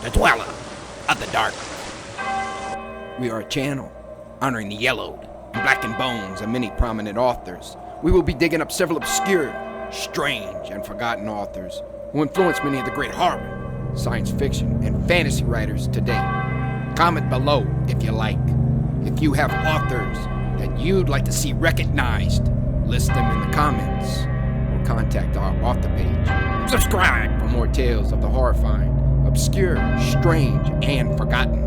the dweller of the dark. We are a channel honoring the yellowed and blackened bones of many prominent authors. We will be digging up several obscure, strange, and forgotten authors who influenced many of the great horror, science fiction, and fantasy writers today. Comment below if you like. If you have authors that you'd like to see recognized, list them in the comments or contact our author page. Subscribe for more tales of the horrifying, obscure, strange, and forgotten.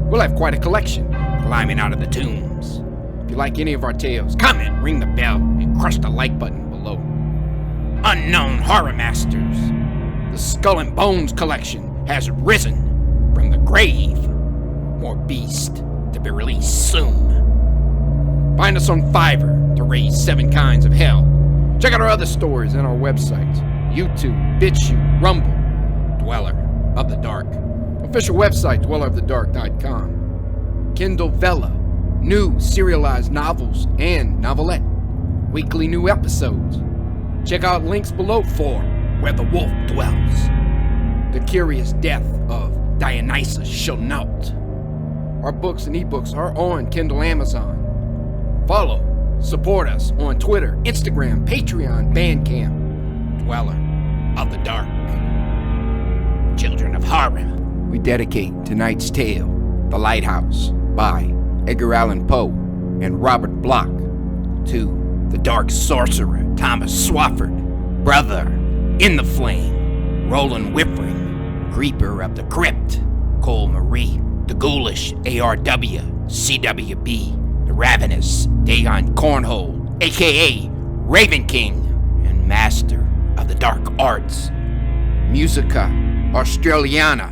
We'll have quite a collection climbing out of the tombs. If you like any of our tales, comment, ring the bell, and crush the like button below. Unknown Horror Masters. The Skull and Bones collection has risen from the grave. More beast to be released soon. Find us on Fiverr to raise 7 kinds of hell. Check out our other stories and our websites: YouTube, BitChute, Rumble, Dweller of the Dark. Official website, dwellerofthedark.com. Kindle Vella, new serialized novels and novelette. Weekly new episodes. Check out links below for Where the Wolf Dwells, The Curious Death of Dionysus Shall-Not. Our books and ebooks are on Kindle Amazon. Follow, support us on Twitter, Instagram, Patreon, Bandcamp. Dweller of the Dark. Children of Horror. We dedicate tonight's tale, The Lighthouse, by Edgar Allan Poe and Robert Bloch, to the dark sorcerer Thomas Swafford, brother in the flame, Roland Whiffering, creeper of the crypt, Cole Marie, the ghoulish ARW, CWB, the ravenous Dagon Cornhole, aka Raven King, and master of the dark arts, Musica Australiana.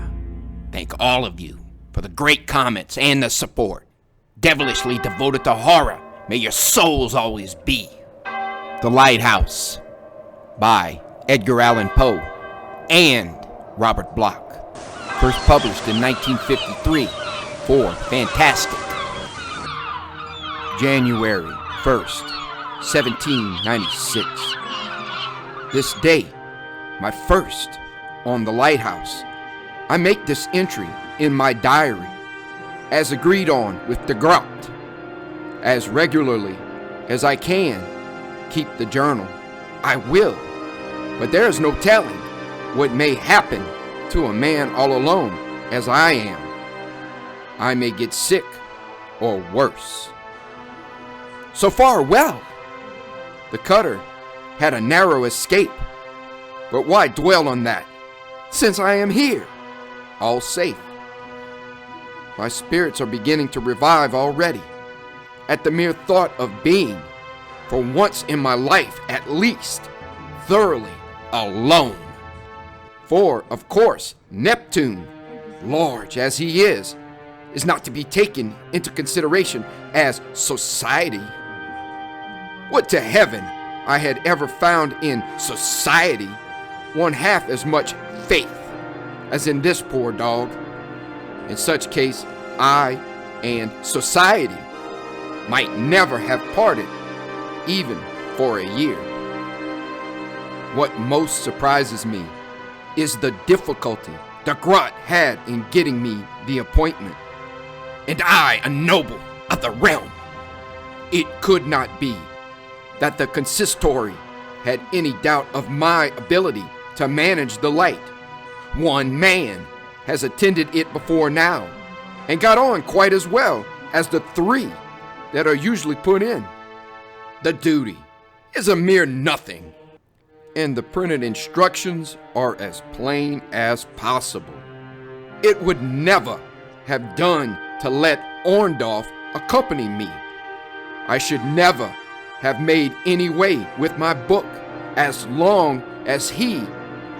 Thank all of you for the great comments and the support. Devilishly devoted to horror, may your souls always be. The Lighthouse, by Edgar Allan Poe and Robert Bloch. First published in 1953 for Fantastic. January 1st, 1796. This day, my first on The Lighthouse. I make this entry in my diary, as agreed on with de Groot, as regularly as I can keep the journal. I will, but there is no telling what may happen to a man all alone as I am. I may get sick or worse. So far, well. The cutter had a narrow escape, but why dwell on that, since I am here, all safe. My spirits are beginning to revive already at the mere thought of being, for once in my life at least, thoroughly alone. For, of course, Neptune, large as he is not to be taken into consideration as society. Would to heaven I had ever found in society one half as much faith as in this poor dog. In such case, I and society might never have parted, even for a year. What most surprises me is the difficulty de Groot had in getting me the appointment, and I a noble of the realm. It could not be that the consistory had any doubt of my ability to manage the light. One man has attended it before now, and got on quite as well as the 3 that are usually put in. The duty is a mere nothing, and the printed instructions are as plain as possible. It would never have done to let Orndorff accompany me. I should never have made any way with my book as long as he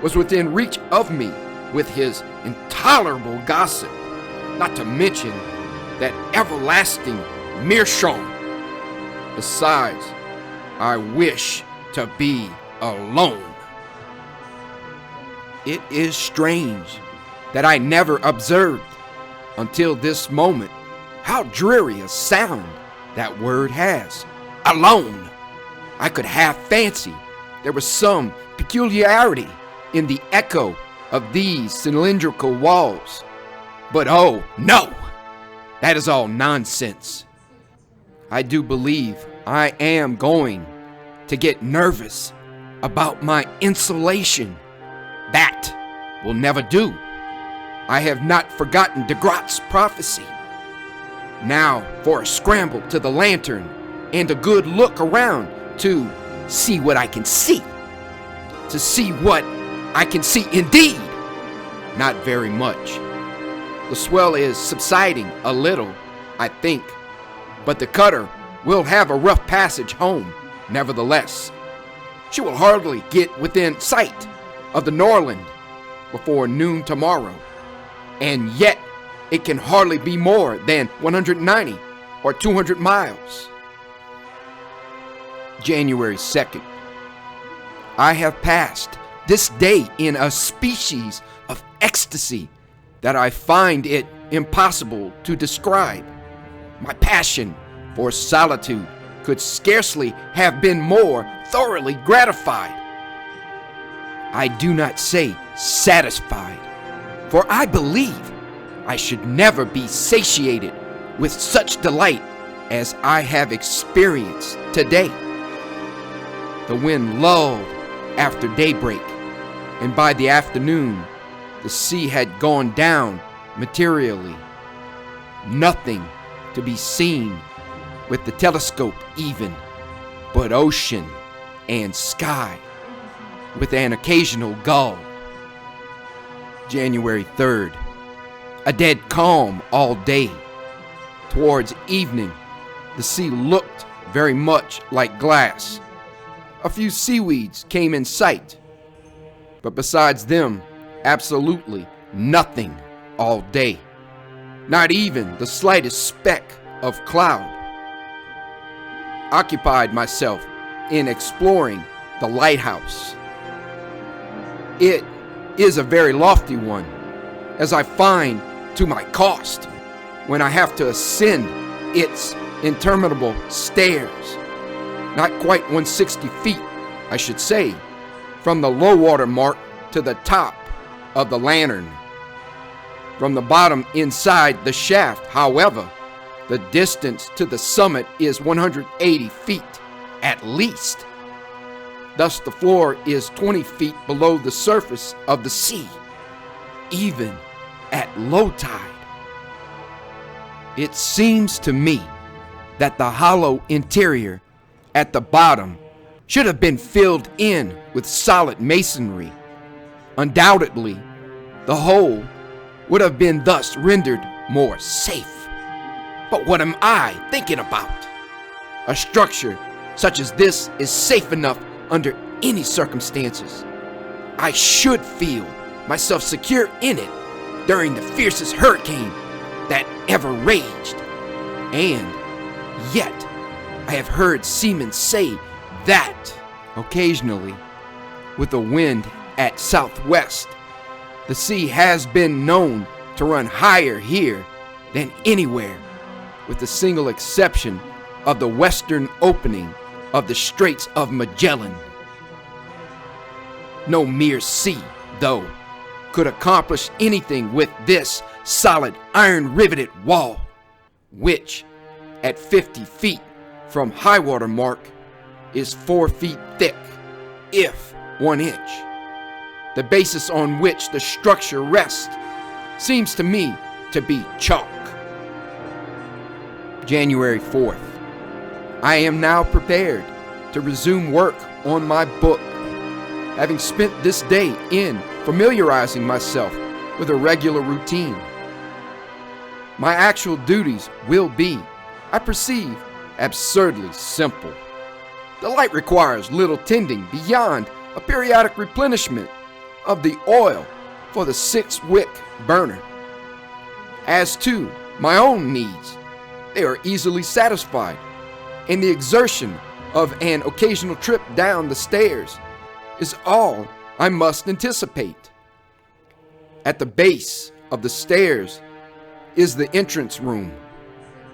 was within reach of me with his intolerable gossip, not to mention that everlasting meerschaum. Besides, I wish to be alone. It is strange that I never observed until this moment how dreary a sound that word has. Alone. I could half fancy there was some peculiarity in the echo of these cylindrical walls. But oh no, that is all nonsense. I do believe I am going to get nervous about my insulation. That will never do. I have not forgotten Degrotte's prophecy. Now for a scramble to the lantern and a good look around to see what I can see. To see what I can see indeed. Not very much. The swell is subsiding a little, I think, but the cutter will have a rough passage home, nevertheless. She will hardly get within sight of the Norland before noon tomorrow, and yet it can hardly be more than 190 or 200 miles. January 2nd. I have passed this day in a species of ecstasy that I find it impossible to describe. My passion for solitude could scarcely have been more thoroughly gratified. I do not say satisfied, for I believe I should never be satiated with such delight as I have experienced today. The wind lulled after daybreak, and by the afternoon, the sea had gone down materially. Nothing to be seen with the telescope even, but ocean and sky, with an occasional gull. January 3rd. A dead calm all day. Towards evening, the sea looked very much like glass. A few seaweeds came in sight, but besides them, absolutely nothing all day. Not even the slightest speck of cloud. Occupied myself in exploring the lighthouse. It is a very lofty one, as I find to my cost when I have to ascend its interminable stairs. Not quite 160 feet, I should say, from the low water mark to the top of the lantern. From the bottom inside the shaft, however, the distance to the summit is 180 feet at least. Thus the floor is 20 feet below the surface of the sea, even at low tide. It seems to me that the hollow interior at the bottom should have been filled in with solid masonry. Undoubtedly, the whole would have been thus rendered more safe. But what am I thinking about? A structure such as this is safe enough under any circumstances. I should feel myself secure in it during the fiercest hurricane that ever raged. And yet, I have heard seamen say that occasionally, with a wind at southwest, the sea has been known to run higher here than anywhere, with the single exception of the western opening of the Straits of Magellan. No mere sea, though, could accomplish anything with this solid iron-riveted wall, which, at 50 feet from high water mark, is 4 feet thick, if 1 inch. The basis on which the structure rests seems to me to be chalk. January 4th. I am now prepared to resume work on my book, having spent this day in familiarizing myself with a regular routine. My actual duties will be, I perceive, absurdly simple. The light requires little tending beyond a periodic replenishment of the oil for the 6-wick burner. As to my own needs, they are easily satisfied, and the exertion of an occasional trip down the stairs is all I must anticipate. At the base of the stairs is the entrance room.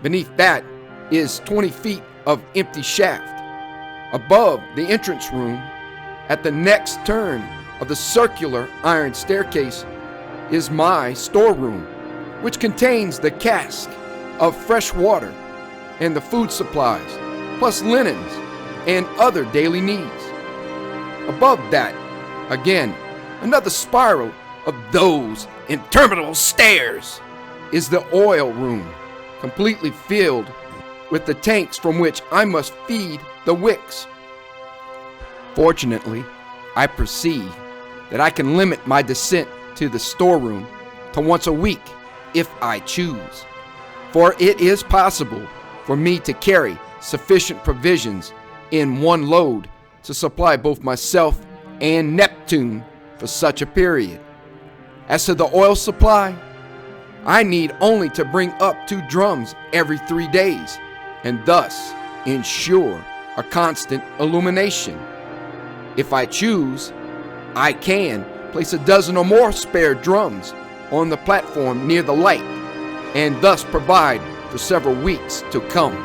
Beneath that is 20 feet of empty shaft. Above the entrance room, at the next turn of the circular iron staircase is my storeroom, which contains the cask of fresh water and the food supplies, plus linens and other daily needs. Above that, again, another spiral of those interminable stairs is the oil room, completely filled with the tanks from which I must feed the wicks. Fortunately, I perceive that I can limit my descent to the storeroom to once a week if I choose, for it is possible for me to carry sufficient provisions in one load to supply both myself and Neptune for such a period. As to the oil supply, I need only to bring up 2 drums every 3 days, and thus ensure a constant illumination. If I choose, I can place a dozen or more spare drums on the platform near the light, and thus provide for several weeks to come.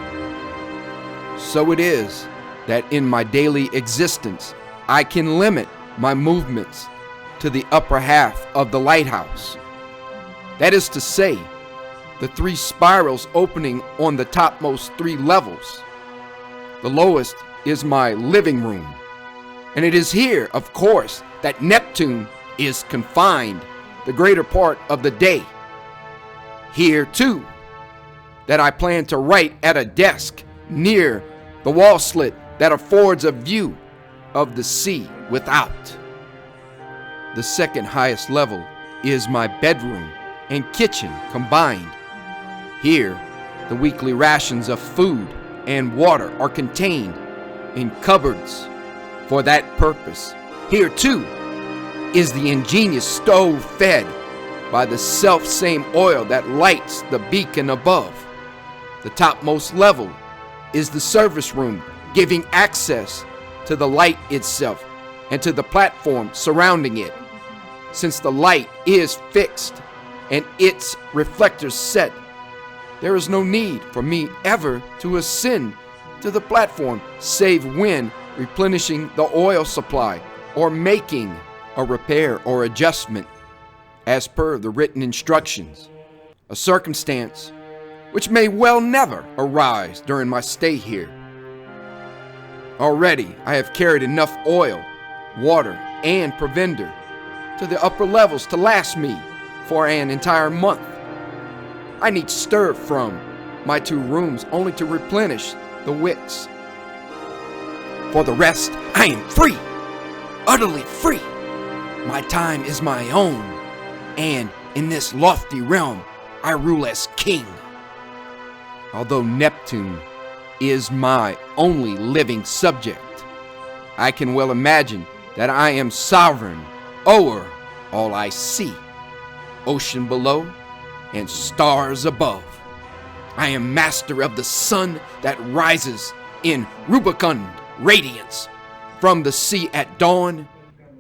So it is that in my daily existence, I can limit my movements to the upper half of the lighthouse. That is to say, the 3 spirals opening on the topmost 3 levels. The lowest is my living room, and it is here, of course, that Neptune is confined the greater part of the day. Here, too, that I plan to write at a desk near the wall slit that affords a view of the sea without. The second highest level is my bedroom and kitchen combined. Here, the weekly rations of food and water are contained in cupboards for that purpose. Here, too, is the ingenious stove fed by the self-same oil that lights the beacon above. The topmost level is the service room, giving access to the light itself and to the platform surrounding it. Since the light is fixed and its reflectors set, there is no need for me ever to ascend to the platform save when replenishing the oil supply or making a repair or adjustment as per the written instructions, a circumstance which may well never arise during my stay here. Already I have carried enough oil, water, and provender to the upper levels to last me for an entire month. I need stir from my 2 rooms only to replenish the wicks. For the rest, I am free, utterly free. My time is my own, and in this lofty realm I rule as king. Although Neptune is my only living subject, I can well imagine that I am sovereign o'er all I see, ocean below and stars above. I am master of the sun that rises in rubicund radiance from the sea at dawn,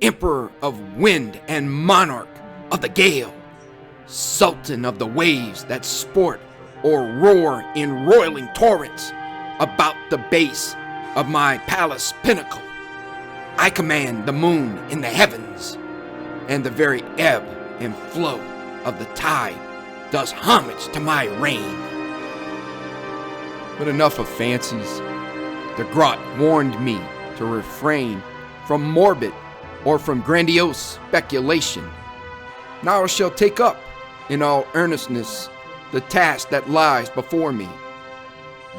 emperor of wind and monarch of the gale, sultan of the waves that sport or roar in roiling torrents about the base of my palace pinnacle. I command the moon in the heavens, and the very ebb and flow of the tide does homage to my reign. But enough of fancies. The grot warned me to refrain from morbid or from grandiose speculation. Now I shall take up in all earnestness the task that lies before me.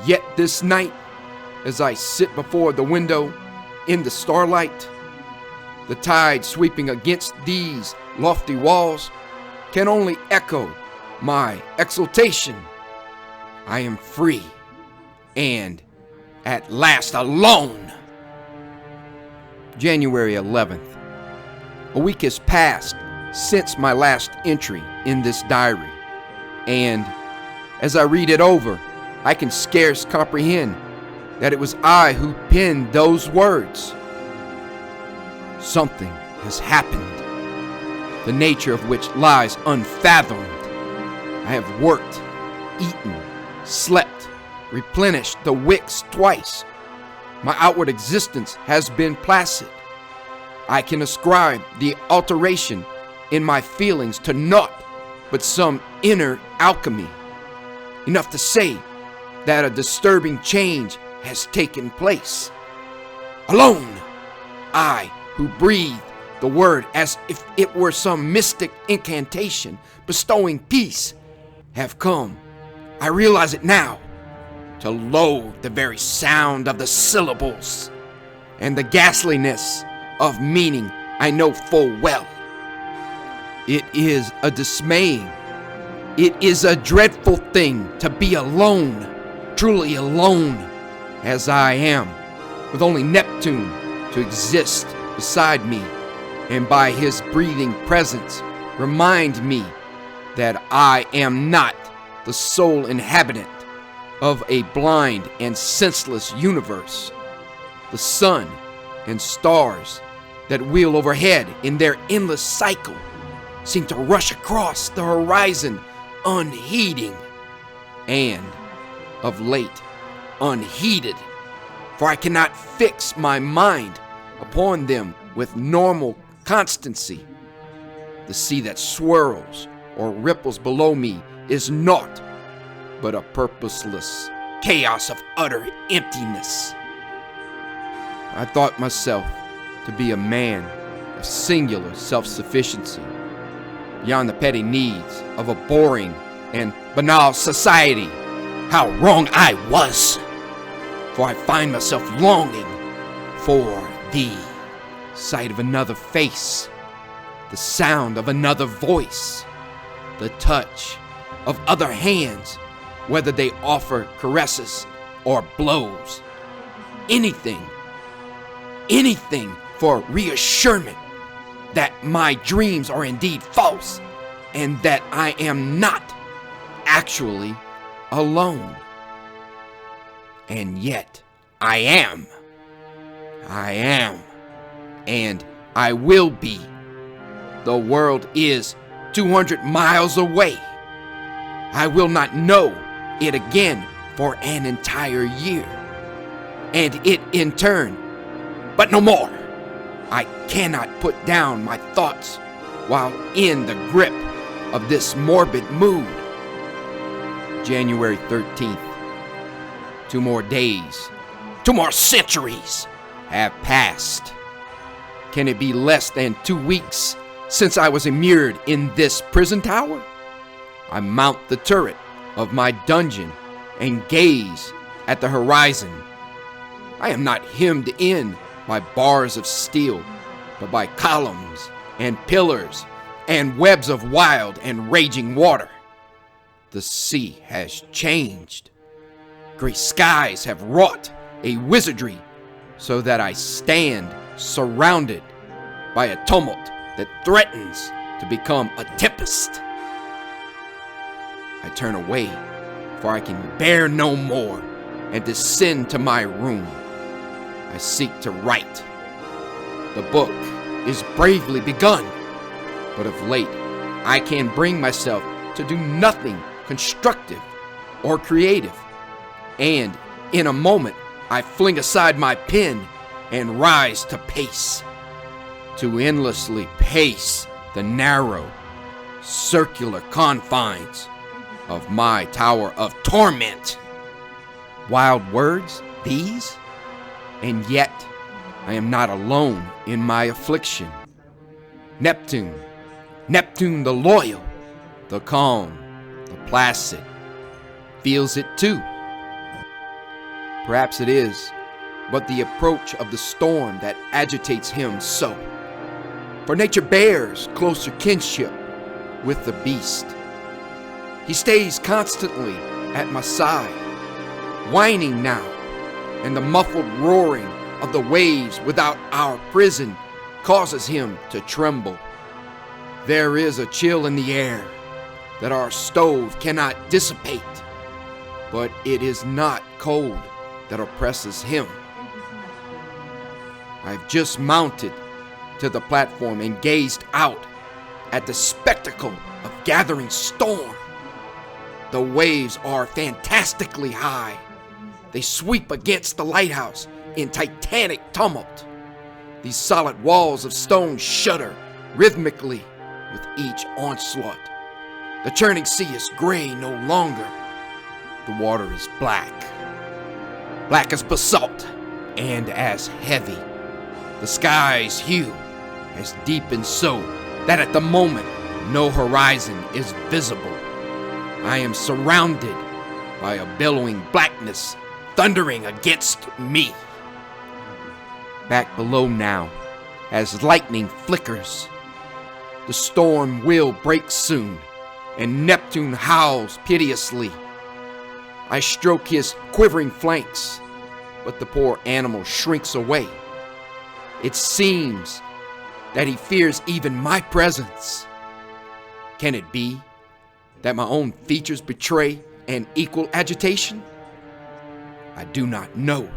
Yet this night, as I sit before the window in the starlight, the tide sweeping against these lofty walls can only echo my exultation. I am free, and at last alone. January 11th. A week has passed since my last entry in this diary, and as I read it over, I can scarce comprehend that it was I who penned those words. Something has happened, the nature of which lies unfathomed. I have worked, eaten, slept, replenished the wicks twice. My outward existence has been placid. I can ascribe the alteration in my feelings to naught but some inner alchemy, enough to say that a disturbing change has taken place. Alone, I, who breathe the word as if it were some mystic incantation bestowing peace, have come, I realize it now, to loathe the very sound of the syllables, and the ghastliness of meaning I know full well. It is a dismaying, it is a dreadful thing to be alone, truly alone, as I am, with only Neptune to exist beside me, and by his breathing presence remind me that I am not the sole inhabitant of a blind and senseless universe. The sun and stars that wheel overhead in their endless cycle seem to rush across the horizon unheeding, and, of late, unheeded, for I cannot fix my mind upon them with normal constancy. The sea that swirls or ripples below me is naught but a purposeless chaos of utter emptiness. I thought myself to be a man of singular self-sufficiency, beyond the petty needs of a boring and banal society. How wrong I was! For I find myself longing for the sight of another face, the sound of another voice, the touch of other hands, whether they offer caresses or blows. Anything for reassurance that my dreams are indeed false and that I am not actually alone. And yet I am, and I will be. The world is 200 miles away. I will not know it again for an entire year, and it in turn, but no more. I cannot put down my thoughts while in the grip of this morbid mood. January 13th. 2 more days, 2 more centuries have passed. Can it be less than 2 weeks since I was immured in this prison tower? I mount the turret of my dungeon and gaze at the horizon. I am not hemmed in by bars of steel, but by columns and pillars and webs of wild and raging water. The sea has changed. Gray skies have wrought a wizardry so that I stand surrounded by a tumult that threatens to become a tempest. I turn away, for I can bear no more, and descend to my room. I seek to write. The book is bravely begun, but of late I can bring myself to do nothing constructive or creative, and in a moment I fling aside my pen and rise to pace, to endlessly pace the narrow, circular confines of my tower of torment. Wild words, these? And yet, I am not alone in my affliction. Neptune the loyal, the calm, the placid, feels it too. Perhaps it is but the approach of the storm that agitates him so. For nature bears closer kinship with the beast. He stays constantly at my side, whining now, and the muffled roaring of the waves without our prison causes him to tremble. There is a chill in the air that our stove cannot dissipate, but it is not cold that oppresses him. I've just mounted to the platform and gazed out at the spectacle of gathering storm. The waves are fantastically high. They sweep against the lighthouse in titanic tumult. These solid walls of stone shudder rhythmically with each onslaught. The churning sea is gray no longer. The water is black. Black as basalt and as heavy. The sky's hue has deepened so that at the moment no horizon is visible. I am surrounded by a billowing blackness thundering against me. Back below now, as lightning flickers, the storm will break soon, and Neptune howls piteously. I stroke his quivering flanks, but the poor animal shrinks away. It seems that he fears even my presence. Can it be that my own features betray an equal agitation? I do not know.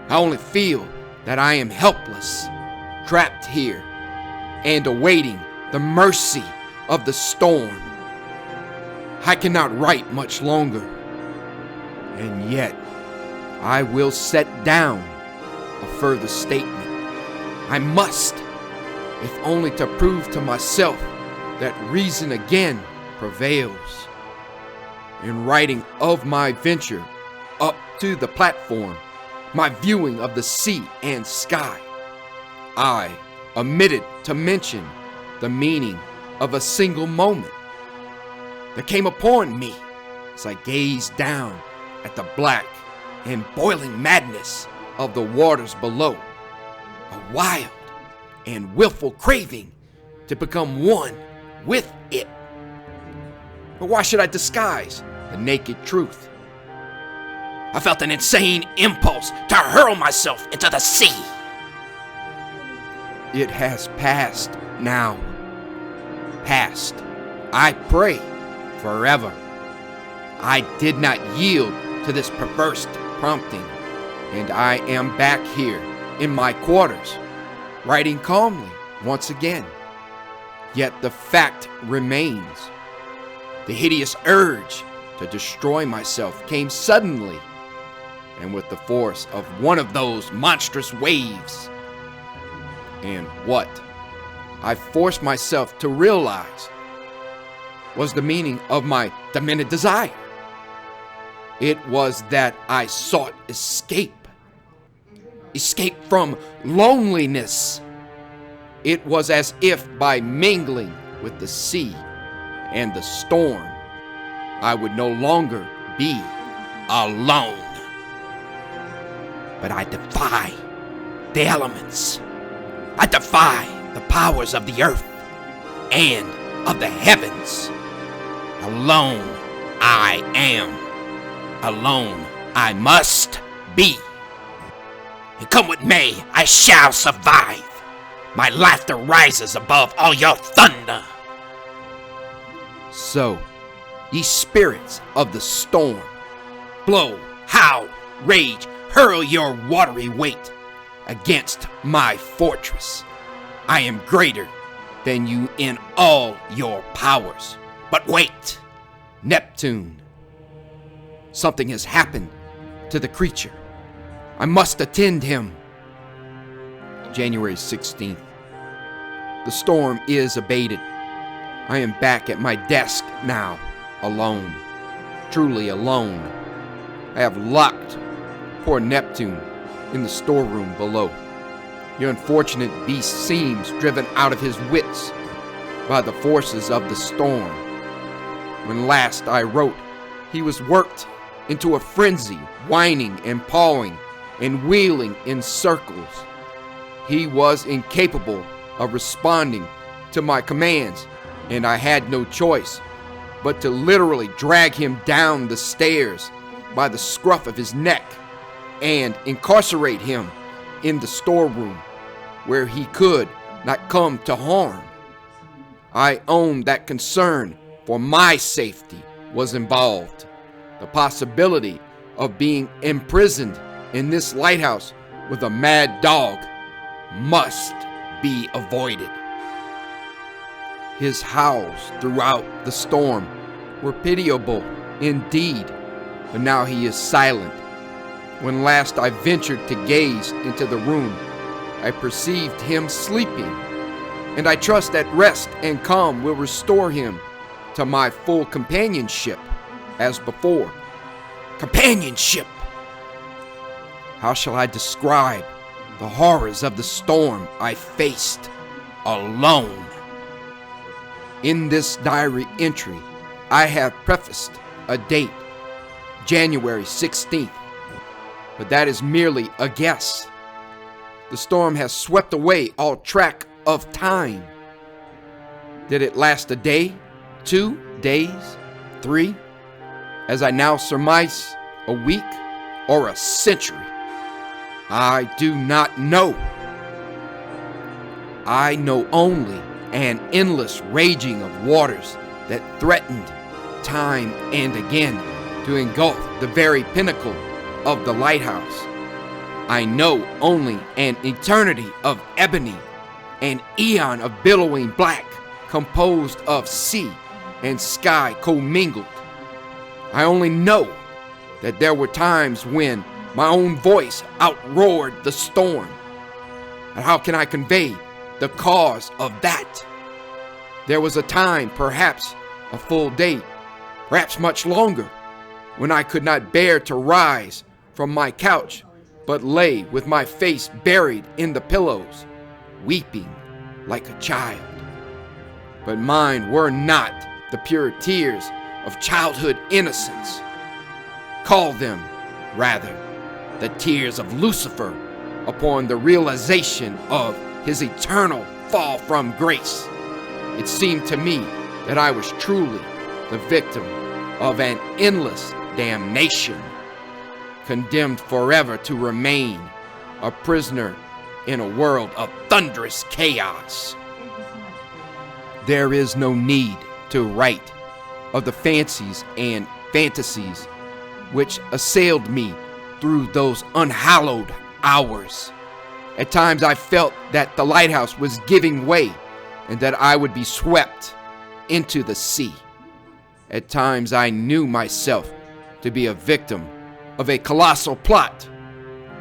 I only feel that I am helpless, trapped here, and awaiting the mercy of the storm. I cannot write much longer, and yet I will set down a further statement. I must, if only to prove to myself that reason again prevails. In writing of my venture up to the platform, my viewing of the sea and sky, I omitted to mention the meaning of a single moment that came upon me as I gazed down at the black and boiling madness of the waters below, a wild and willful craving to become one with it. But why should I disguise the naked truth? I felt an insane impulse to hurl myself into the sea. It has passed now. Past, I pray, forever. I did not yield to this perverse prompting, and I am back here in my quarters, writing calmly once again. Yet the fact remains. The hideous urge to destroy myself came suddenly, and with the force of one of those monstrous waves. And what I forced myself to realize was the meaning of my demented desire. It was that I sought escape from loneliness. It was as if by mingling with the sea and the storm, I would no longer be alone. But I defy the elements. I defy the powers of the earth and of the heavens. Alone I am. Alone I must be. And come what may, I shall survive. My laughter rises above all your thunder. So, ye spirits of the storm, blow, howl, rage, hurl your watery weight against my fortress. I am greater than you in all your powers. But wait, Neptune. Something has happened to the creature. I must attend him. January 16th. The storm is abated. I am back at my desk now, alone. Truly alone. I have locked poor Neptune in the storeroom below. The unfortunate beast seems driven out of his wits by the forces of the storm. When last I wrote, he was worked into a frenzy, whining and pawing and wheeling in circles. He was incapable of responding to my commands, and I had no choice but to literally drag him down the stairs by the scruff of his neck and incarcerate him in the storeroom where he could not come to harm. I own that concern for my safety was involved. The possibility of being imprisoned in this lighthouse with a mad dog must be avoided. His howls throughout the storm were pitiable indeed, but now he is silent. When last I ventured to gaze into the room, I perceived him sleeping, and I trust that rest and calm will restore him to my full companionship as before. Companionship! How shall I describe the horrors of the storm I faced alone? In this diary entry, I have prefaced a date, January 16th, but that is merely a guess. The storm has swept away all track of time. Did it last a day, 2 days, 3? As I now surmise, a week or a century? I do not know. I know only an endless raging of waters that threatened time and again to engulf the very pinnacle of the lighthouse. I know only an eternity of ebony, an eon of billowing black composed of sea and sky commingled. I only know that there were times when my own voice outroared the storm. And how can I convey the cause of that? There was a time, perhaps a full day, perhaps much longer, when I could not bear to rise from my couch, but lay with my face buried in the pillows, weeping like a child. But mine were not the pure tears of childhood innocence. Call them, rather, the tears of Lucifer upon the realization of his eternal fall from grace. It seemed to me that I was truly the victim of an endless damnation, condemned forever to remain a prisoner in a world of thunderous chaos. There is no need to write of the fancies and fantasies which assailed me through those unhallowed hours. At times I felt that the lighthouse was giving way and that I would be swept into the sea. At times I knew myself to be a victim of a colossal plot.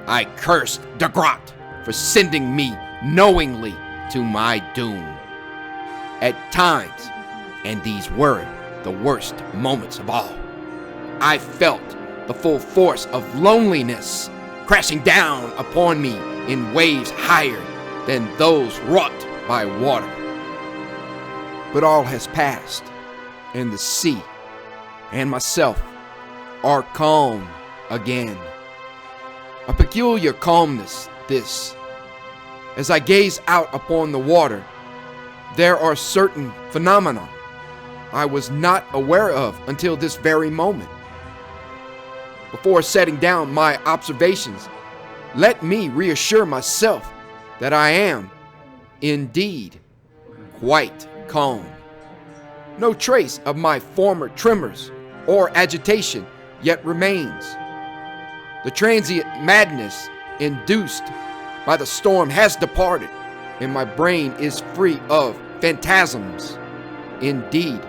I cursed De Groot for sending me knowingly to my doom. At times, and these were the worst moments of all, I felt the full force of loneliness crashing down upon me in waves higher than those wrought by water. But all has passed, and the sea and myself are calm again. A peculiar calmness this. As I gaze out upon the water, there are certain phenomena I was not aware of until this very moment. Before setting down my observations, let me reassure myself that I am, indeed, quite calm. No trace of my former tremors or agitation yet remains. The transient madness induced by the storm has departed, and my brain is free of phantasms. Indeed,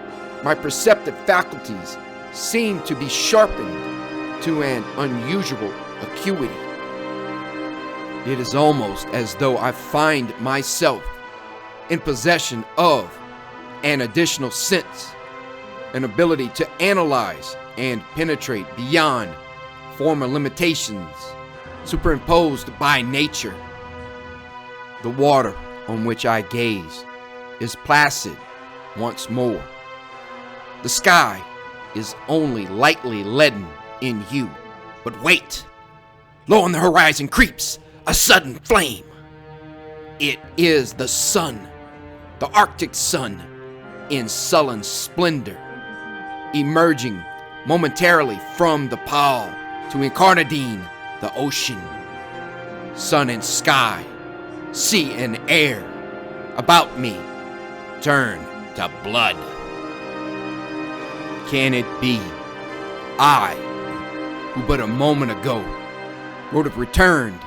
my perceptive faculties seem to be sharpened to an unusual acuity. It is almost as though I find myself in possession of an additional sense, an ability to analyze and penetrate beyond former limitations superimposed by nature. The water on which I gaze is placid once more. The sky is only lightly leaden in hue. But wait! Low on the horizon creeps a sudden flame. It is the sun, the Arctic sun, in sullen splendor, emerging momentarily from the pall to incarnadine the ocean. Sun and sky, sea and air about me turn to blood. Can it be I, who but a moment ago would have returned,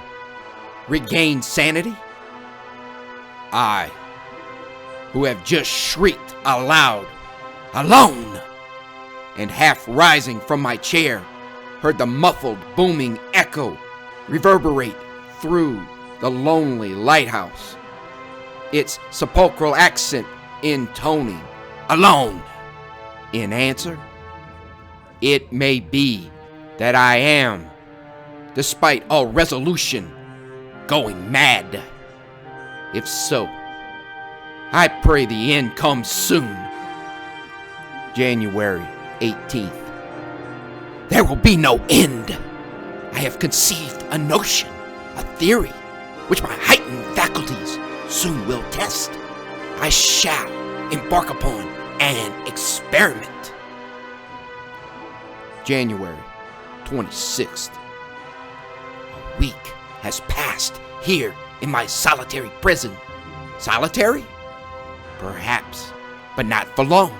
regained sanity? I, who have just shrieked aloud, alone, and half rising from my chair, heard the muffled, booming echo reverberate through the lonely lighthouse, its sepulchral accent intoning, alone. In answer, it may be that I am, despite all resolution, going mad. If so, I pray the end comes soon. January 18th. There will be no end. I have conceived a notion, a theory, which my heightened faculties soon will test. I shall embark upon an experiment. January 26th. A week has passed here in my solitary prison. Solitary? Perhaps, but not for long.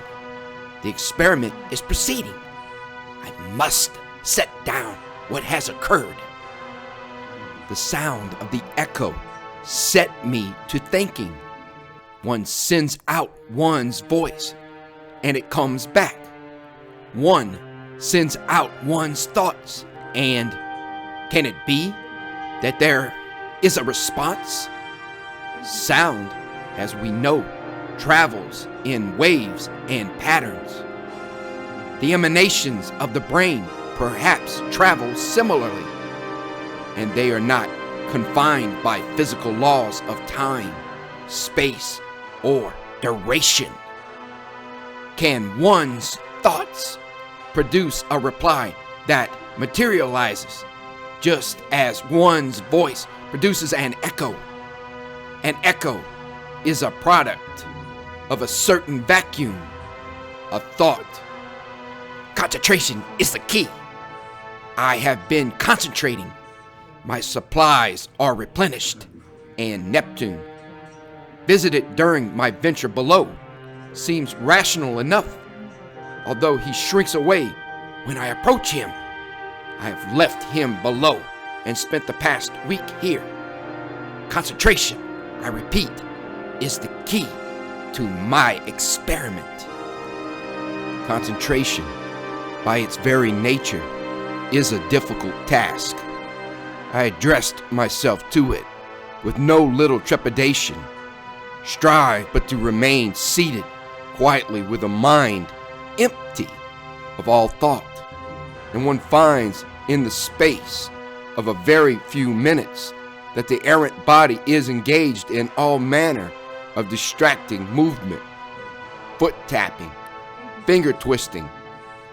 The experiment is proceeding. I must set down what has occurred. The sound of the echo set me to thinking. One sends out one's voice, and it comes back. One sends out one's thoughts, and can it be that there is a response? Sound, as we know, travels in waves and patterns. The emanations of the brain perhaps travel similarly, and they are not confined by physical laws of time, space, or duration. Can one's thoughts produce a reply that materializes just as one's voice produces an echo? An echo is a product of a certain vacuum, a thought. Concentration is the key. I have been concentrating. My supplies are replenished, and Neptune, visited during my venture below, seems rational enough, although he shrinks away when I approach him. I have left him below and spent the past week here. Concentration, I repeat, is the key to my experiment. Concentration, by its very nature, is a difficult task. I addressed myself to it with no little trepidation. Strive but to remain seated quietly with a mind empty of all thought, and one finds in the space of a very few minutes that the errant body is engaged in all manner of distracting movement, foot tapping, finger twisting,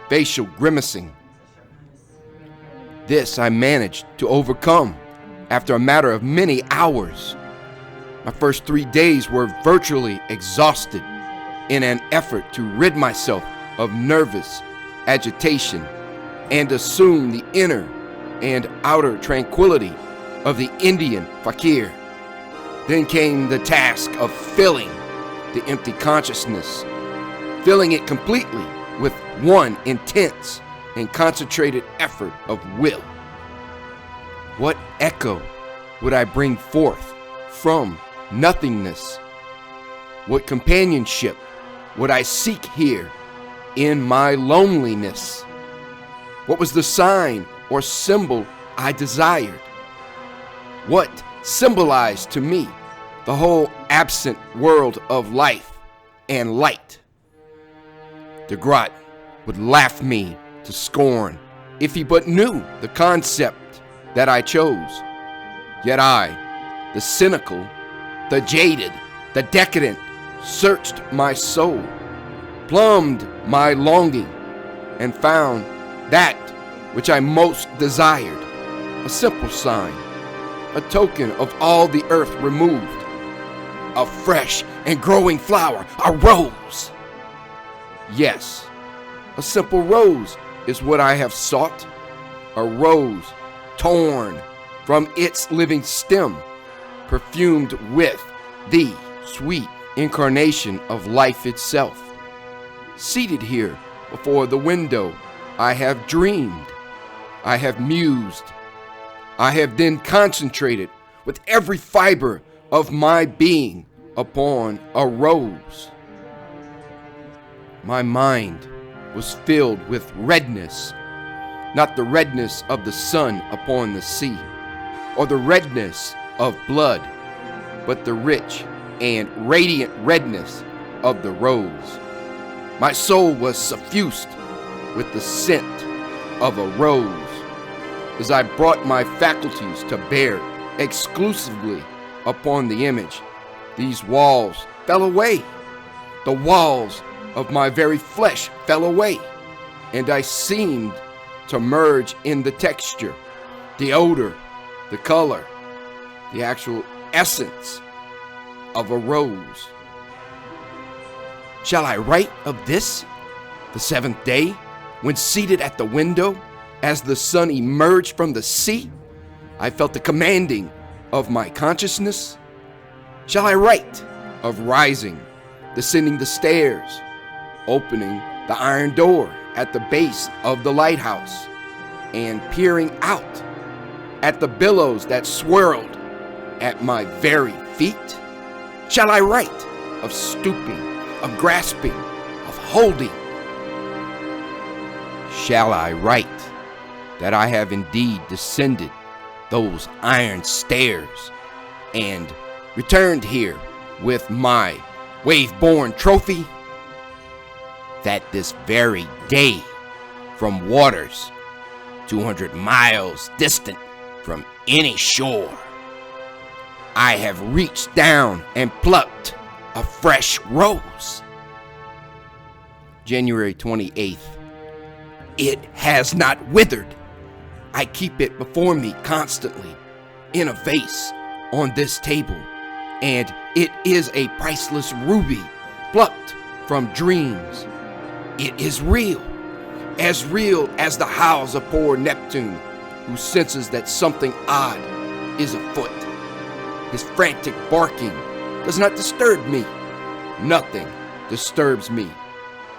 facial grimacing. This I managed to overcome after a matter of many hours. My first 3 days were virtually exhausted in an effort to rid myself of nervous agitation and assume the inner and outer tranquility of the Indian fakir. Then came the task of filling the empty consciousness, filling it completely with one intense and concentrated effort of will. What echo would I bring forth from nothingness? What companionship would I seek here in my loneliness? What was the sign or symbol I desired? What symbolized to me the whole absent world of life and light? De Groot would laugh me to scorn if he but knew the concept that I chose. Yet I, the cynical, the jaded, the decadent, searched my soul, plumbed my longing, and found that which I most desired, a simple sign, a token of all the earth removed, a fresh and growing flower, a rose. Yes, a simple rose is what I have sought, a rose torn from its living stem, perfumed with the sweet incarnation of life itself. Seated here before the window, I have dreamed, I have mused, I have then concentrated with every fiber of my being upon a rose. My mind was filled with redness, not the redness of the sun upon the sea, or the redness of blood, but the rich and radiant redness of the rose. My soul was suffused with the scent of a rose as I brought my faculties to bear exclusively upon the image. These walls fell away. The walls of my very flesh fell away, and I seemed to merge in the texture, the odor, the color, the actual essence of a rose. Shall I write of this, the seventh day, when seated at the window, as the sun emerged from the sea, I felt the commanding of my consciousness? Shall I write of rising, descending the stairs, opening the iron door at the base of the lighthouse, and peering out at the billows that swirled at my very feet? Shall I write of stooping, of grasping, of holding? Shall I write that I have indeed descended those iron stairs and returned here with my wave-borne trophy? That this very day, from waters 200 miles distant from any shore, I have reached down and plucked a fresh rose. January 28th. It has not withered. I keep it before me constantly in a vase on this table, and it is a priceless ruby plucked from dreams. It is real as the howls of poor Neptune, who senses that something odd is afoot. His frantic barking does not disturb me. Nothing disturbs me,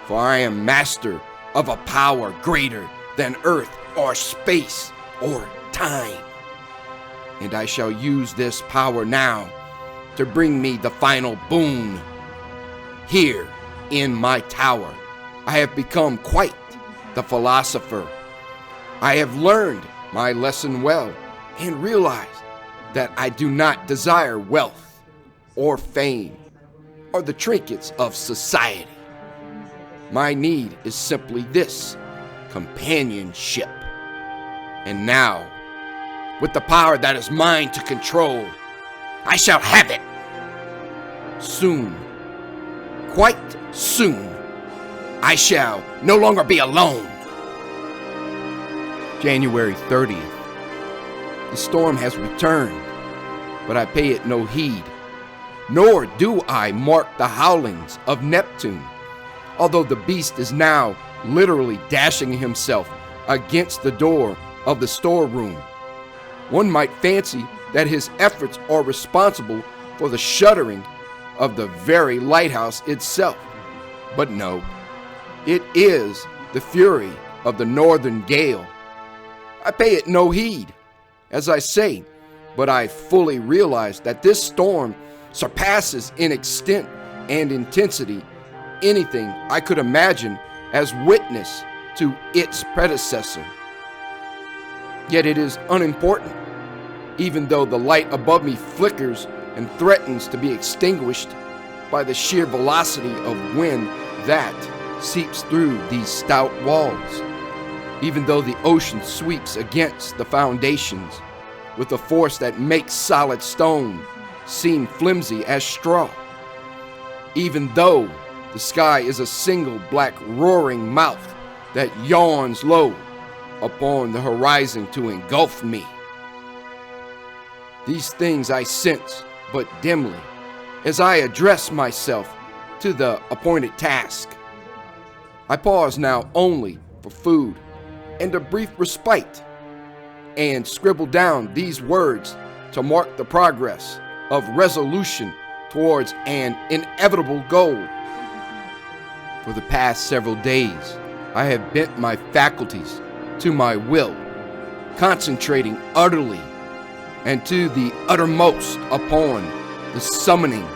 for I am master of a power greater than earth or space or time. And I shall use this power now to bring me the final boon. Here in my tower, I have become quite the philosopher. I have learned my lesson well and realized that I do not desire wealth or fame or the trinkets of society. My need is simply this: companionship. And now, with the power that is mine to control, I shall have it. Soon, quite soon, I shall no longer be alone. January 30th. The storm has returned, but I pay it no heed, nor do I mark the howlings of Neptune, although the beast is now literally dashing himself against the door of the storeroom. One might fancy that his efforts are responsible for the shuttering of the very lighthouse itself. But no, it is the fury of the northern gale. I pay it no heed, as I say, but I fully realize that this storm surpasses in extent and intensity anything I could imagine as witness to its predecessor. Yet it is unimportant, even though the light above me flickers and threatens to be extinguished by the sheer velocity of wind that seeps through these stout walls, even though the ocean sweeps against the foundations with a force that makes solid stone seem flimsy as straw, even though the sky is a single black roaring mouth that yawns low upon the horizon to engulf me. These things I sense but dimly as I address myself to the appointed task. I pause now only for food and a brief respite, and scribble down these words to mark the progress of resolution towards an inevitable goal. For the past several days, I have bent my faculties to my will, concentrating utterly and to the uttermost upon the summoning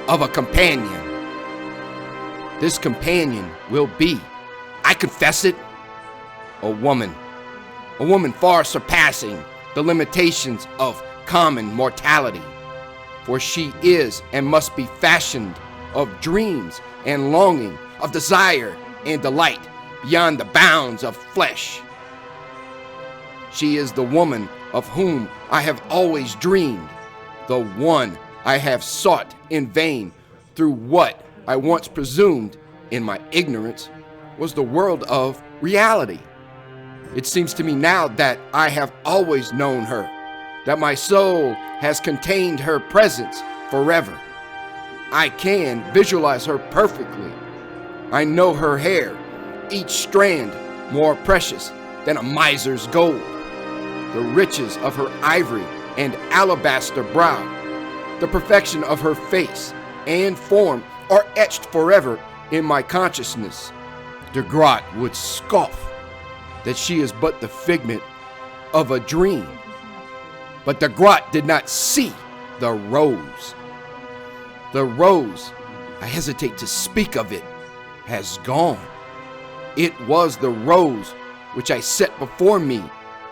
of a companion. This companion will be, I confess it, a woman far surpassing the limitations of common mortality. For she is and must be fashioned of dreams and longing, of desire and delight beyond the bounds of flesh. She is the woman of whom I have always dreamed, the one I have sought in vain through what I once presumed, in my ignorance, was the world of reality. It seems to me now that I have always known her, that my soul has contained her presence forever. I can visualize her perfectly. I know her hair, each strand more precious than a miser's gold. The riches of her ivory and alabaster brow, the perfection of her face and form are etched forever in my consciousness. De Grotte would scoff that she is but the figment of a dream. But De Grotte did not see the rose. The rose, I hesitate to speak of it, has gone. It was the rose which I set before me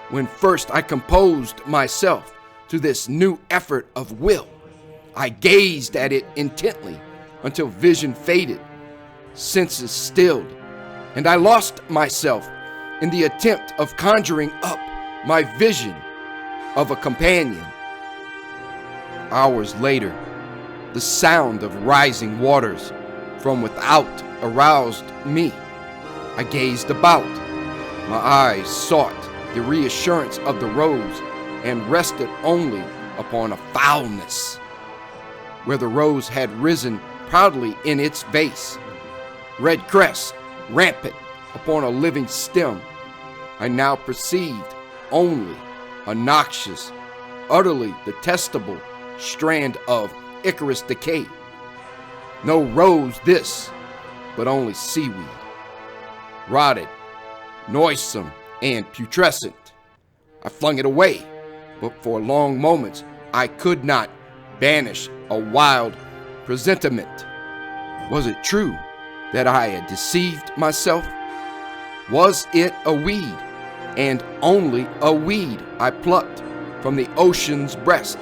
when first I composed myself to this new effort of will. I gazed at it intently until vision faded, senses stilled, and I lost myself in the attempt of conjuring up my vision of a companion. Hours later, the sound of rising waters from without aroused me. I gazed about. My eyes sought the reassurance of the rose and rested only upon a foulness. Where the rose had risen proudly in its vase, red crest rampant upon a living stem, I now perceived only a noxious, utterly detestable strand of Icarus decay. No rose this, but only seaweed, rotted, noisome, and putrescent. I flung it away, but for long moments I could not banish a wild presentiment. Was it true that I had deceived myself? Was it a weed, and only a weed I plucked from the ocean's breast?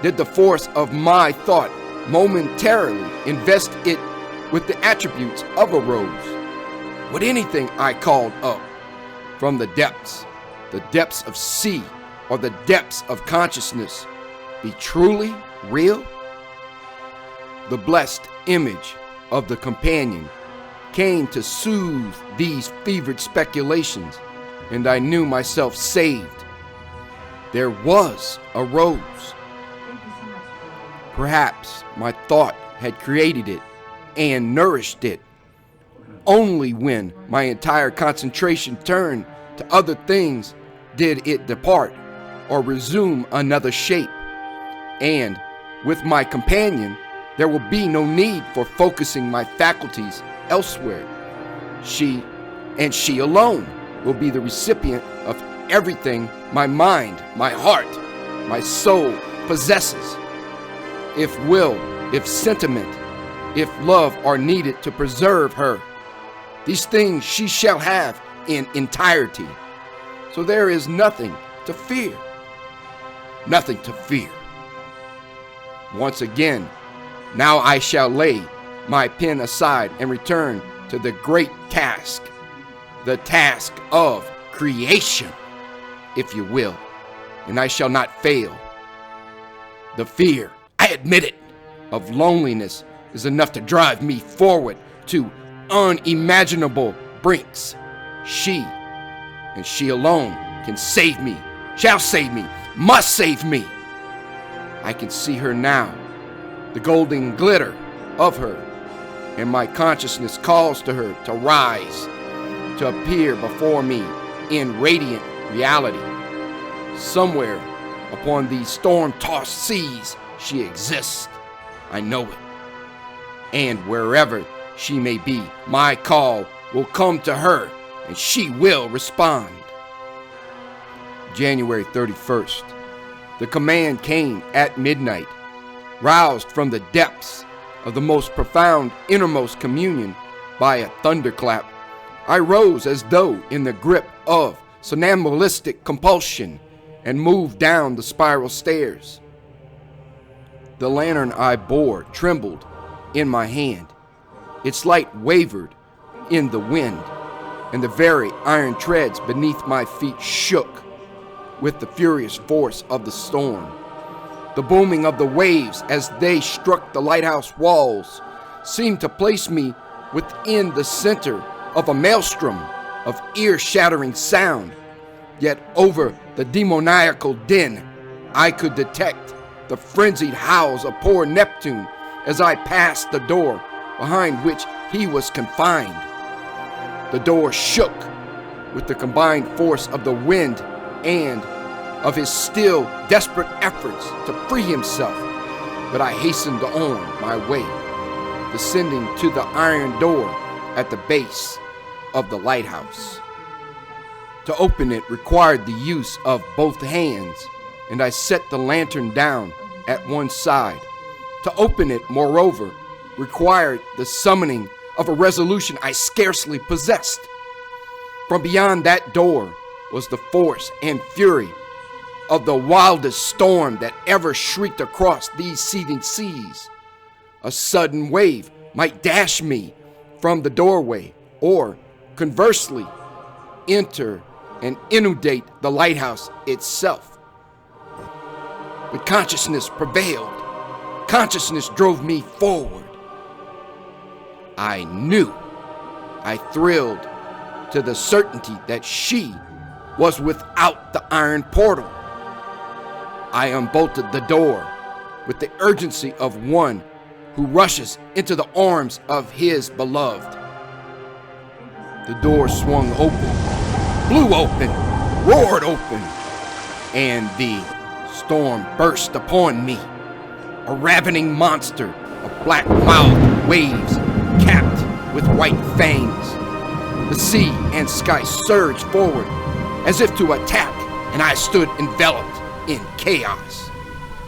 Did the force of my thought momentarily invest it with the attributes of a rose? Would anything I called up from the depths of sea, or the depths of consciousness, be truly real? The blessed image of the companion came to soothe these fevered speculations, and I knew myself saved. There was a rose. Perhaps my thought had created it and nourished it. Only when my entire concentration turned to other things did it depart or resume another shape. And with my companion, there will be no need for focusing my faculties elsewhere. She, and she alone, will be the recipient of everything my mind, my heart, my soul possesses. If will, if sentiment, if love are needed to preserve her, these things she shall have in entirety. So there is nothing to fear. Nothing to fear. Once again, now I shall lay my pen aside and return to the great task, the task of creation, if you will, and I shall not fail. The fear, I admit it, of loneliness is enough to drive me forward to unimaginable brinks. She, and she alone, can save me, shall save me, must save me. I can see her now, the golden glitter of her, and my consciousness calls to her to rise, to appear before me in radiant reality. Somewhere upon these storm-tossed seas she exists. I know it. And wherever she may be, my call will come to her, and she will respond. January 31st. The command came at midnight. Roused from the depths of the most profound innermost communion by a thunderclap, I rose as though in the grip of somnambulistic compulsion, and moved down the spiral stairs. The lantern I bore trembled in my hand. Its light wavered in the wind, and the very iron treads beneath my feet shook with the furious force of the storm. The booming of the waves as they struck the lighthouse walls seemed to place me within the center of a maelstrom of ear-shattering sound. Yet over the demoniacal din, I could detect the frenzied howls of poor Neptune as I passed the door behind which he was confined. The door shook with the combined force of the wind and of his still desperate efforts to free himself, but I hastened on my way, descending to the iron door at the base of the lighthouse. To open it required the use of both hands, and I set the lantern down at one side. To open it, moreover, required the summoning of a resolution I scarcely possessed. From beyond that door was the force and fury of the wildest storm that ever shrieked across these seething seas. A sudden wave might dash me from the doorway, or, conversely, enter and inundate the lighthouse itself. But consciousness prevailed. Consciousness drove me forward. I knew. I thrilled to the certainty that she was without the iron portal. I unbolted the door with the urgency of one who rushes into the arms of his beloved. The door swung open, blew open, roared open, and the storm burst upon me. A ravening monster of black-mouthed waves capped with white fangs. The sea and sky surged forward as if to attack, and I stood enveloped in chaos.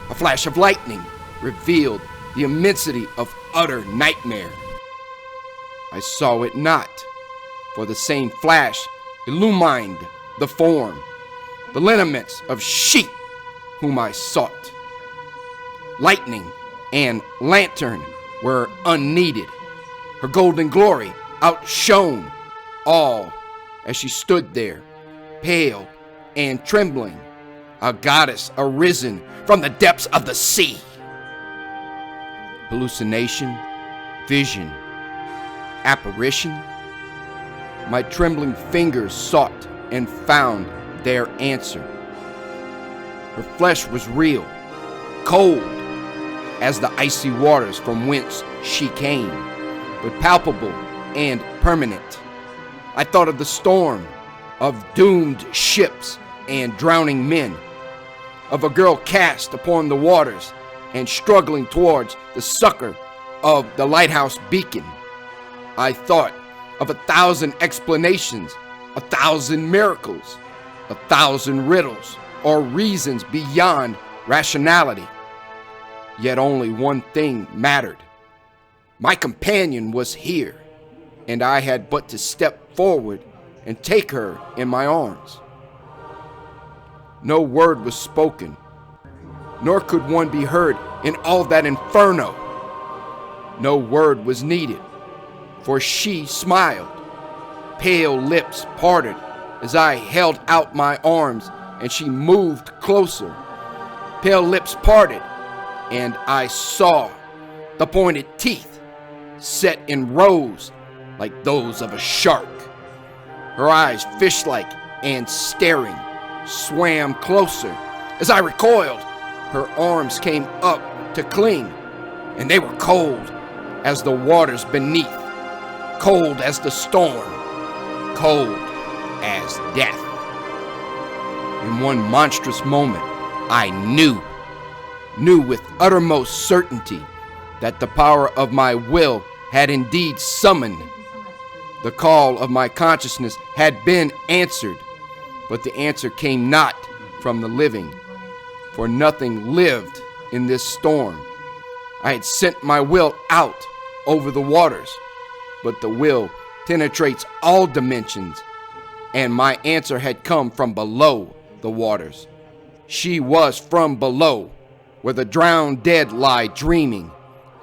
A flash of lightning revealed the immensity of utter nightmare. I saw it not, for the same flash illumined the form, the lineaments of she whom I sought. Lightning and lantern were unneeded. Her golden glory outshone all as she stood there, pale and trembling, a goddess arisen from the depths of the sea. Hallucination, vision, apparition. My trembling fingers sought and found their answer. Her flesh was real, cold as the icy waters from whence she came, but palpable and permanent. I thought of the storm, of doomed ships and drowning men, of a girl cast upon the waters and struggling towards the succor of the lighthouse beacon. I thought of 1,000 explanations, 1,000 miracles, 1,000 riddles or reasons beyond rationality. Yet only one thing mattered. My companion was here, and I had but to step forward and take her in my arms. No word was spoken, nor could one be heard in all that inferno. No word was needed, for she smiled. Pale lips parted as I held out my arms, and she moved closer. Pale lips parted, and I saw the pointed teeth set in rows like those of a shark. Her eyes, fish-like and staring, swam closer. As I recoiled, her arms came up to cling, and they were cold as the waters beneath, cold as the storm, cold as death. In one monstrous moment, I knew with uttermost certainty that the power of my will had indeed summoned. The call of my consciousness had been answered, but the answer came not from the living, for nothing lived in this storm. I had sent my will out over the waters, but the will penetrates all dimensions, and my answer had come from below the waters, She was from below, where the drowned dead lie dreaming,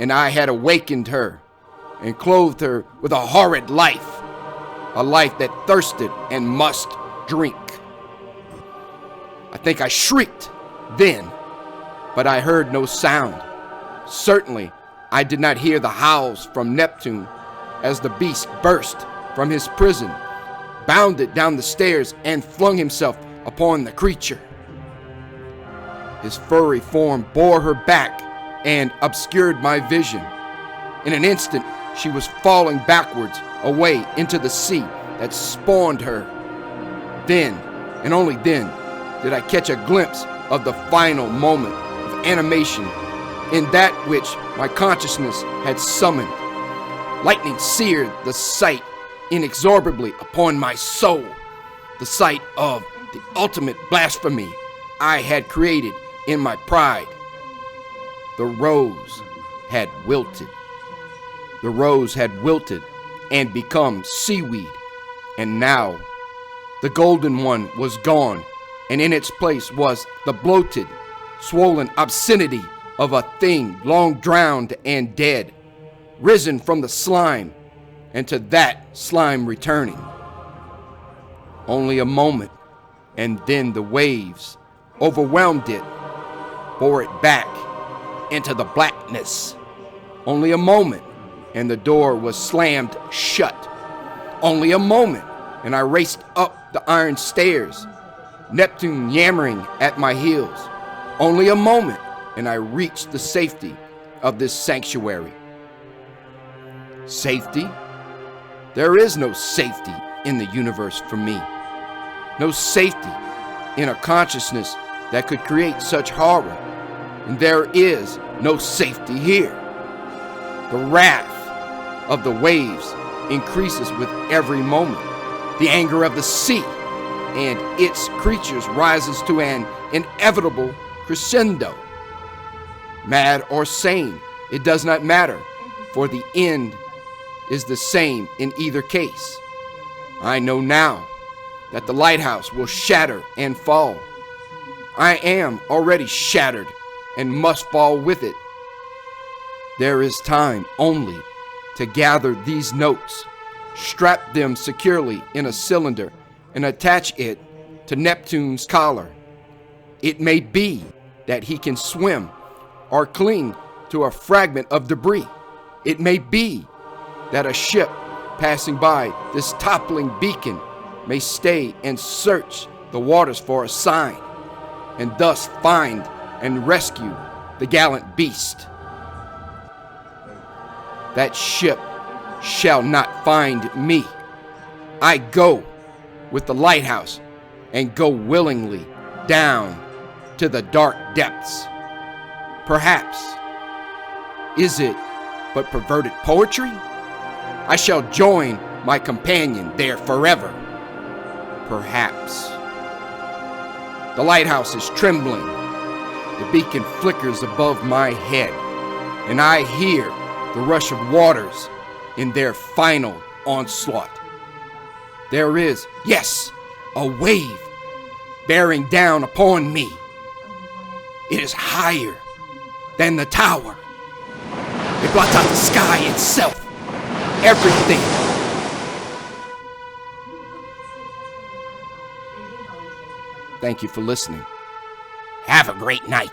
and I had awakened her and clothed her with a horrid life, a life that thirsted and must drink. I think I shrieked then, but I heard no sound. Certainly, I did not hear the howls from Neptune as the beast burst from his prison, bounded down the stairs, and flung himself upon the creature. His furry form bore her back and obscured my vision. In an instant, she was falling backwards away into the sea that spawned her. Then, and only then, did I catch a glimpse of the final moment of animation in that which my consciousness had summoned. Lightning seared the sight inexorably upon my soul, the sight of the ultimate blasphemy I had created in my pride. The rose had wilted. The rose had wilted and become seaweed, and now the golden one was gone, and in its place was the bloated, swollen obscenity of a thing long drowned and dead, risen from the slime, and to that slime returning. Only a moment, and then the waves overwhelmed it, bore it back into the blackness. Only a moment, and the door was slammed shut. Only a moment, and I raced up the iron stairs, Neptune yammering at my heels. Only a moment, and I reached the safety of this sanctuary. Safety? There is no safety in the universe for me. No safety in a consciousness that could create such horror. And there is no safety here. The wrath of the waves increases with every moment. The anger of the sea and its creatures rises to an inevitable crescendo. Mad or sane, it does not matter, for the end is the same in either case. I know now that the lighthouse will shatter and fall. I am already shattered and must fall with it. There is time only to gather these notes, strap them securely in a cylinder, and attach it to Neptune's collar. It may be that he can swim or cling to a fragment of debris. It may be that a ship passing by this toppling beacon may stay and search the waters for a sign, and thus find and rescue the gallant beast. That ship shall not find me. I go with the lighthouse and go willingly down to the dark depths. Perhaps, is it but perverted poetry? I shall join my companion there forever. Perhaps. The lighthouse is trembling. The beacon flickers above my head, and I hear the rush of waters in their final onslaught. There is, yes, a wave bearing down upon me. It is higher than the tower. It blots out the sky itself. Everything. Thank you for listening. Have a great night.